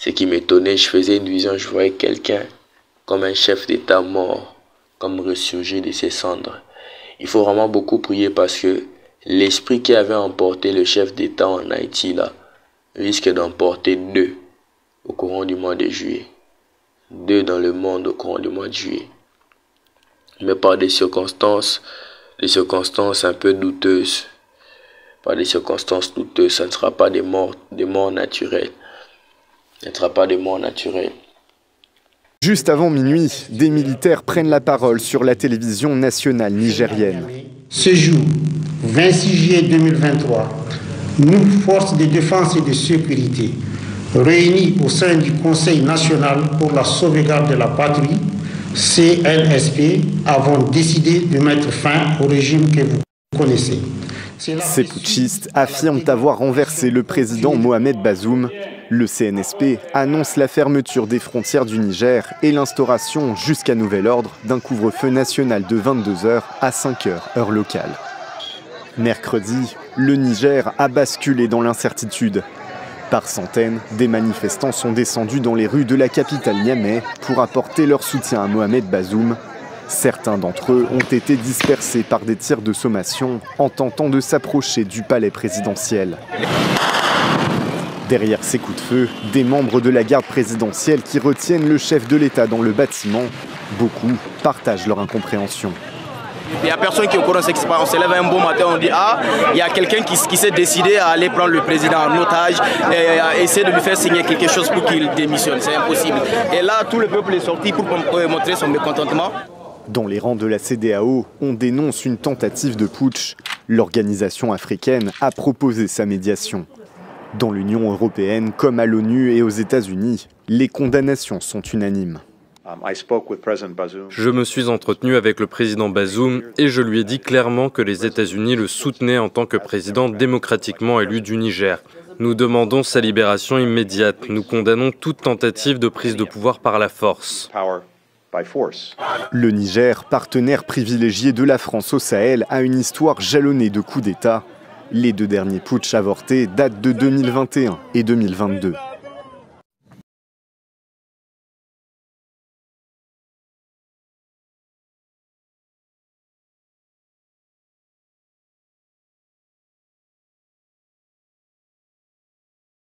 Ce qui m'étonnait, je faisais une vision, je voyais quelqu'un comme un chef d'État mort, comme ressurgir de ses cendres. Il faut vraiment beaucoup prier parce que l'esprit qui avait emporté le chef d'État en Haïti là, risque d'emporter 2 au courant du mois de juillet. 2 dans le monde au courant du mois de juillet. Mais par des circonstances un peu douteuses. Par des circonstances douteuses, ça ne sera pas des morts naturelles. Ce ne sera pas des morts naturelles. Juste avant minuit, des militaires prennent la parole sur la télévision nationale nigérienne. Ce jour, 26 juillet 2023, nous, forces de défense et de sécurité, réunis au sein du Conseil national pour la sauvegarde de la patrie, CNSP, avons décidé de mettre fin au régime que vous connaissez. Ces putschistes affirment avoir renversé le président Mohamed Bazoum. Le CNSP annonce la fermeture des frontières du Niger et l'instauration, jusqu'à nouvel ordre, d'un couvre-feu national de 22 h à 5 h, heure locale. Mercredi, le Niger a basculé dans l'incertitude. Par centaines, des manifestants sont descendus dans les rues de la capitale Niamey pour apporter leur soutien à Mohamed Bazoum. Certains d'entre eux ont été dispersés par des tirs de sommation en tentant de s'approcher du palais présidentiel. Derrière ces coups de feu, des membres de la garde présidentielle qui retiennent le chef de l'État dans le bâtiment, beaucoup partagent leur incompréhension. Il n'y a personne qui est au courant de ce qui se passe. On se lève un bon matin, on dit ah, il y a quelqu'un qui s'est décidé à aller prendre le président en otage et à essayer de lui faire signer quelque chose pour qu'il démissionne. C'est impossible. Et là, tout le peuple est sorti pour montrer son mécontentement. Dans les rangs de la CEDEAO, on dénonce une tentative de putsch. L'organisation africaine a proposé sa médiation. Dans l'Union européenne, comme à l'ONU et aux États-Unis, les condamnations sont unanimes. Je me suis entretenu avec le président Bazoum et je lui ai dit clairement que les États-Unis le soutenaient en tant que président démocratiquement élu du Niger. Nous demandons sa libération immédiate. Nous condamnons toute tentative de prise de pouvoir par la force. Le Niger, partenaire privilégié de la France au Sahel, a une histoire jalonnée de coups d'État. Les 2 derniers putschs avortés datent de 2021 et 2022.